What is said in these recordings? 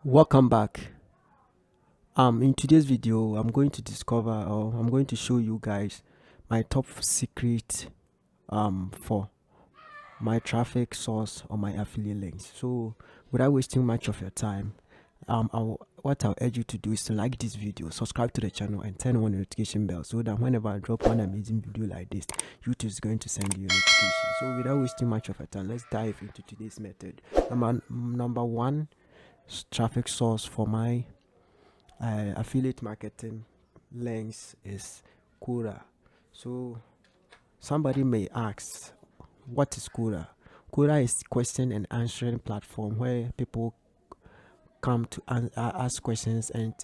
Welcome back. In today's video I'm going to discover, or I'm going to show you guys my top secret for my traffic source or my affiliate links. So without wasting much of your time, what I'll urge you to do is to like this video, subscribe to the channel, and turn on the notification bell so that whenever I drop one amazing video like this, YouTube is going to send you a notification. So without wasting much of your time, let's dive into today's method. Number one traffic source for my affiliate marketing links is Quora. So somebody may ask, what is Quora? Quora is question and answering platform where people come to ask questions, and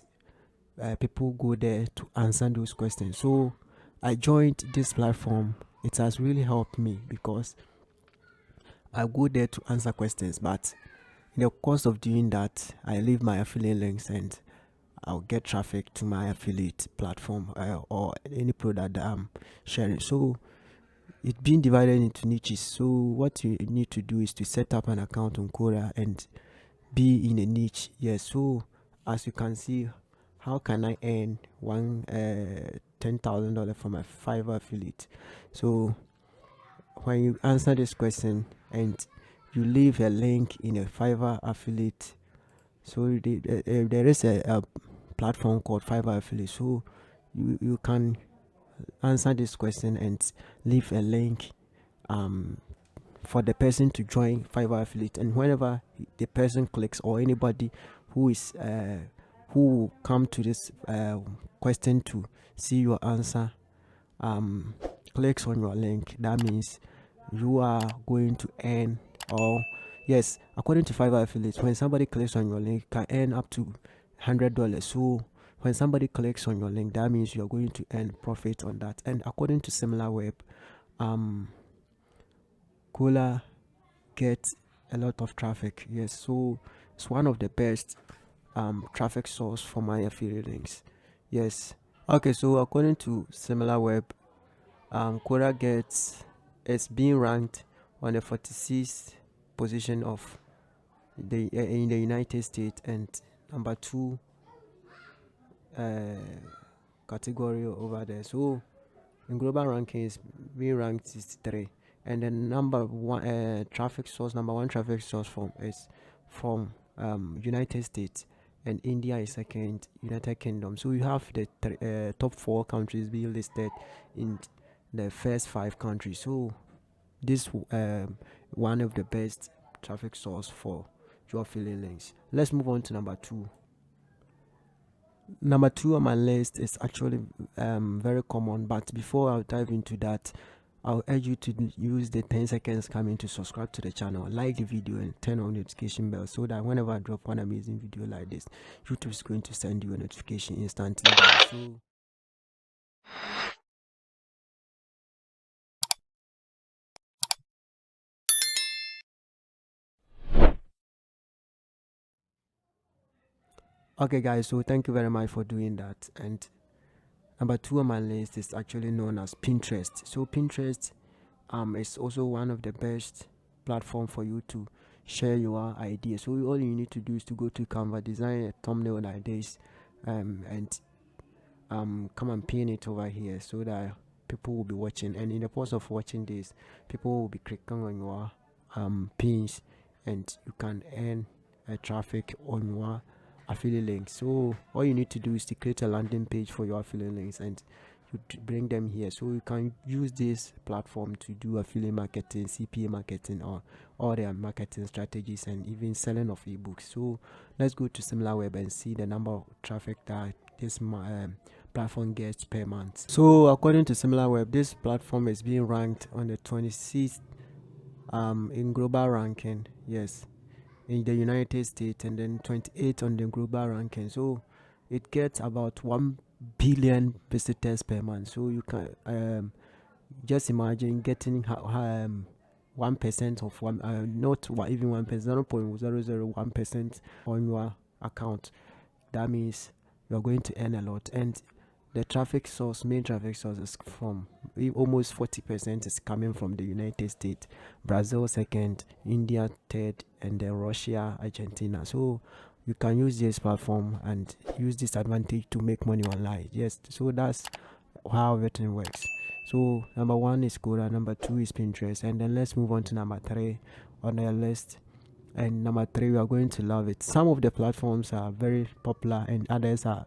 people go there to answer those questions. So I joined this platform. It has really helped me because I go there to answer questions, but in the course of doing that, I leave my affiliate links and I'll get traffic to my affiliate platform or any product that I'm sharing. So it's being divided into niches. So what you need to do is to set up an account on Quora and be in a niche. Yes. So as you can see, how can I earn $10,000 from a Fiverr affiliate? So when you answer this question and you leave a link in a Fiverr affiliate, so there is a platform called Fiverr affiliate. So you can answer this question and leave a link for the person to join Fiverr affiliate, and whenever the person clicks, or anybody who is who come to this question to see your answer clicks on your link, that means you are going to earn, or yes, according to Fiverr affiliates, when somebody clicks on your link, you can earn up to $100. So when somebody clicks on your link, that means you are going to earn profit on that. And according to SimilarWeb, Cola gets a lot of traffic. Yes, so it's one of the best traffic source for my affiliate links. Yes. Okay, so according to SimilarWeb, Quora it's being ranked on the 46th position of in the United States, and number 2 category over there. So in global rankings, being ranked 63, and the number one traffic source is from United States, and India is second, United Kingdom. So you have the top 4 countries being listed in the first 5 countries. So this one of the best traffic source for your affiliate links. Let's move on to number 2. Number 2 on my list is actually very common, but before I'll dive into that, I'll urge you to use the 10 seconds coming to subscribe to the channel, like the video, and turn on the notification bell so that whenever I drop one amazing video like this, YouTube is going to send you a notification instantly. So okay guys, so thank you very much for doing that. And number 2 on my list is actually known as Pinterest. So Pinterest is also one of the best platform for you to share your ideas. So all you need to do is to go to Canva, design a thumbnail like this, and come and pin it over here so that people will be watching. And in the course of watching this, people will be clicking on your pins, and you can earn traffic on your affiliate links. So all you need to do is to create a landing page for your affiliate links, and you bring them here. So you can use this platform to do affiliate marketing, CPA marketing, or all their marketing strategies, and even selling of ebooks. So let's go to SimilarWeb and see the number of traffic that this platform gets per month. So according to SimilarWeb, this platform is being ranked on the 26th in global ranking. Yes, in the United States, and then 28 on the global ranking. So it gets about 1 billion visitors per month. So you can just imagine getting 1% of one, not even 1%, 0.001% on your account. That means you're going to earn a lot. And the traffic source, main traffic source, is from almost 40% is coming from the United States, Brazil second, India third, and then Russia, Argentina. So you can use this platform and use this advantage to make money online. Yes, so that's how everything works. So number one is Quora, number two is Pinterest, and then let's move on to number three on the list. And number three, we are going to love it. Some of the platforms are very popular, and others are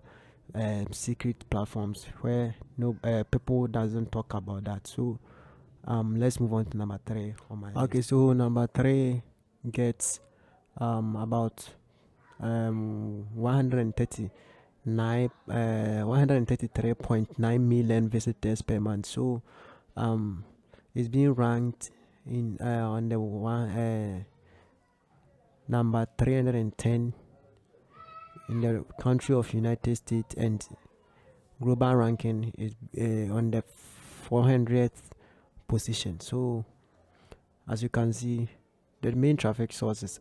secret platforms where no people doesn't talk about that. So let's move on to number three on my list. So number three gets about 133.9 million visitors per month. So it's being ranked in on the one number 310 in the country of United States, and global ranking is on the 400th position. So as you can see, the main traffic source is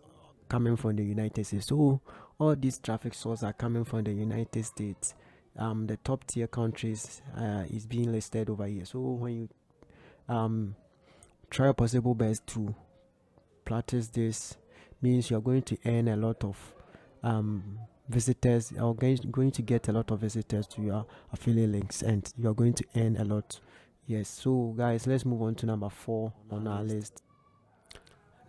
coming from the United States. So all these traffic sources are coming from the United States. The top tier countries is being listed over here. So when you try possible best to practice this, means you're going to earn a lot of visitors, or going to get a lot of visitors to your affiliate links, and you're going to earn a lot. Yes, so guys, let's move on to number four on our list.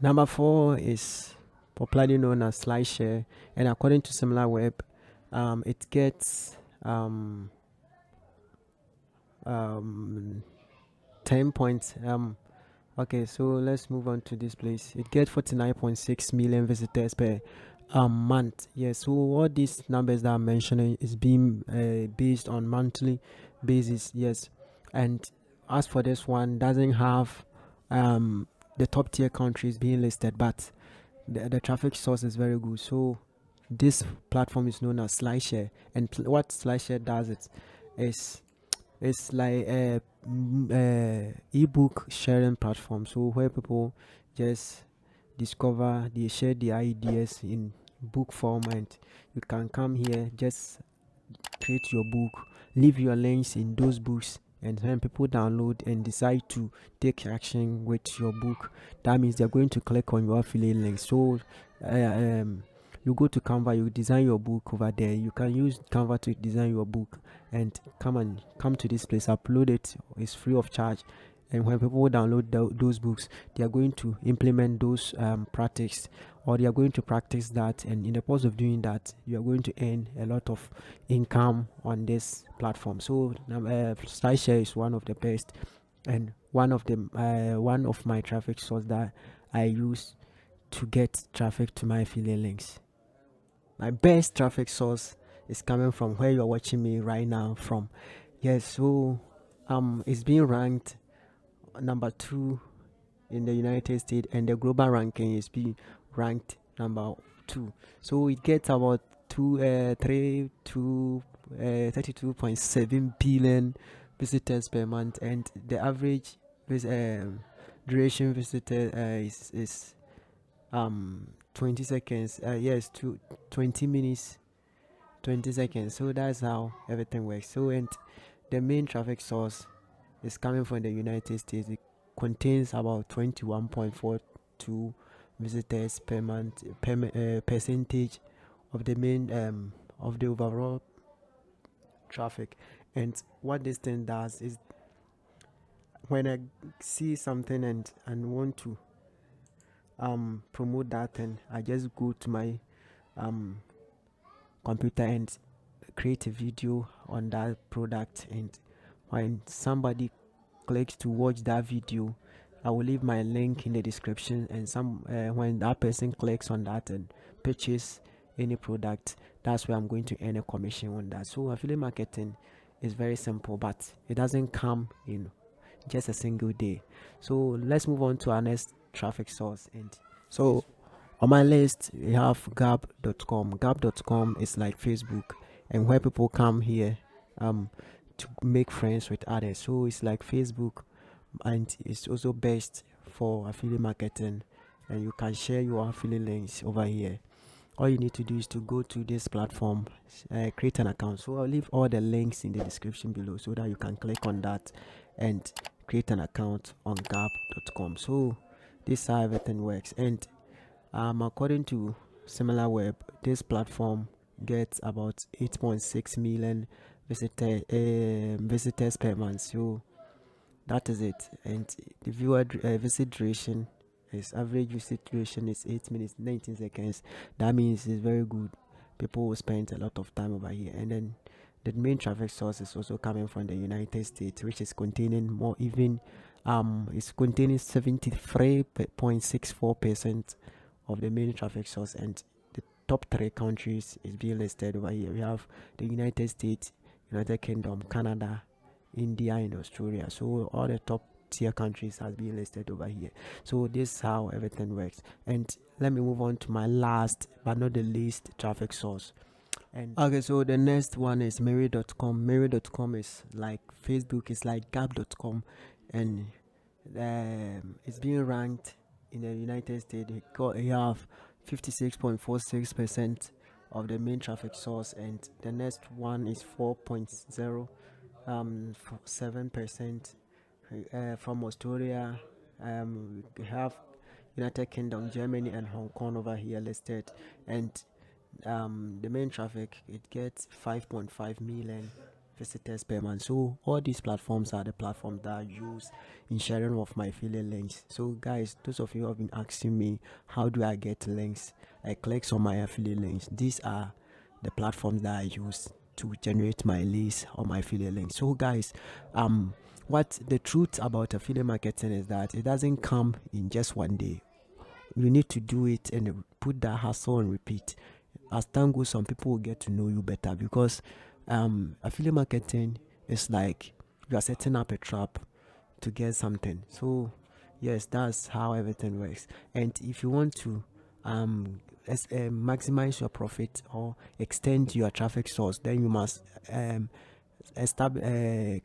Number four is popularly known as SlideShare, and according to SimilarWeb, it gets 10 points. Okay, so let's move on to this place. It gets 49.6 million visitors per month. Yes, so all these numbers that I'm mentioning is being based on monthly basis. Yes, and as for this one, doesn't have the top tier countries being listed, but the traffic source is very good. So this platform is known as SlideShare, and what SlideShare does is it's like a ebook sharing platform. So where people just discover, they share their ideas in book form, and you can come here, just create your book, leave your links in those books, and when people download and decide to take action with your book, that means they're going to click on your affiliate link. So you go to Canva, you design your book over there. You can use Canva to design your book and come to this place, upload it. It's free of charge, and when people download those books, they are going to implement those practice, or they are going to practice that, and in the course of doing that, you are going to earn a lot of income on this platform. So SlideShare is one of the best, and one of my traffic source that I use to get traffic to my affiliate links. My best traffic source is coming from where you're watching me right now from. Yes, so it's being ranked number 2 in the United States, and the global ranking is being ranked number 2. So it gets about 32.7 billion visitors per month, and the average duration visited is 20 seconds. Yes, 20 minutes, 20 seconds. So that's how everything works. So, and the main traffic source is coming from the United States. It contains about 21.42 visitors per month, percentage of the main of the overall traffic. And what this thing does is, when I see something and want to promote that thing, I just go to my computer and create a video on that product, and when somebody clicks to watch that video, I will leave my link in the description, and when that person clicks on that and purchase any product, that's where I'm going to earn a commission on that. So affiliate marketing is very simple, but it doesn't come in just a single day. So let's move on to our next traffic source. And so on my list, we have gab.com. Gab.com is like Facebook, and where people come here to make friends with others. So it's like Facebook, and it's also best for affiliate marketing, and you can share your affiliate links over here. all you need to do is to go to this platform, create an account. So I'll leave all the links in the description below so that you can click on that and create an account on gap.com. So this is how everything works. And according to SimilarWeb, this platform gets about 8.6 million visitors per month. So that is it. And the viewer visit duration is average visit duration is 8 minutes 19 seconds. That means it's very good. People will spend a lot of time over here. And then the main traffic source is also coming from the United States, which is containing more even it's containing 73.64% of the main traffic source. And the top 3 countries is being listed over here. We have the United States, United Kingdom, Canada, India, and Australia. So all the top tier countries has been listed over here. So this is how everything works. And let me move on to my last but not the least traffic source. And okay, so the next one is Mary.com. Mary.com is like Facebook, is like Gap.com, and it's being ranked in the United States. You have 56.46% of the main traffic source, and the next one is 4.07% from Australia. We have United Kingdom, Germany, and Hong Kong over here listed, and the main traffic, it gets 5.5 million visitors per month. So all these platforms are the platforms that I use in sharing of my affiliate links. So guys, those of you who have been asking me how do I get links, I click on my affiliate links. These are the platforms that I use to generate my leads or my affiliate links. So guys, what the truth about affiliate marketing is that it doesn't come in just one day. You need to do it and put that hustle on repeat. As time goes on, people will get to know you better, because affiliate marketing is like you are setting up a trap to get something. So yes, that's how everything works. And if you want to maximize your profit or extend your traffic source, then you must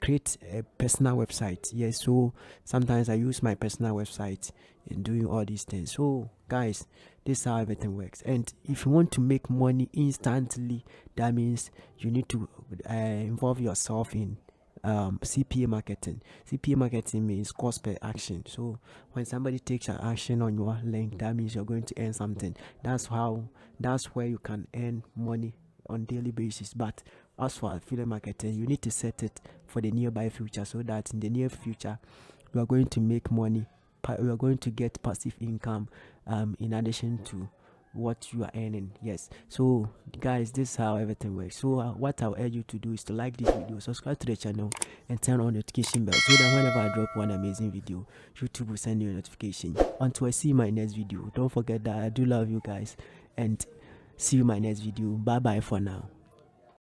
create a personal website. Yes, so sometimes I use my personal website in doing all these things. So guys, this is how everything works. And if you want to make money instantly, that means you need to involve yourself in CPA marketing. CPA marketing means cost per action. So when somebody takes an action on your link, that means you're going to earn something. That's where you can earn money on daily basis. But as for affiliate marketing, you need to set it for the nearby future, so that in the near future you are going to make money. You are going to get passive income in addition to what you are earning. Yes, so guys, this is how everything works. So what I'll urge you to do is to like this video, subscribe to the channel, and turn on the notification bell, so that whenever I drop one amazing video, YouTube will send you a notification. Until I see you in my next video, don't forget that I do love you guys, and see you in my next video. Bye bye for now.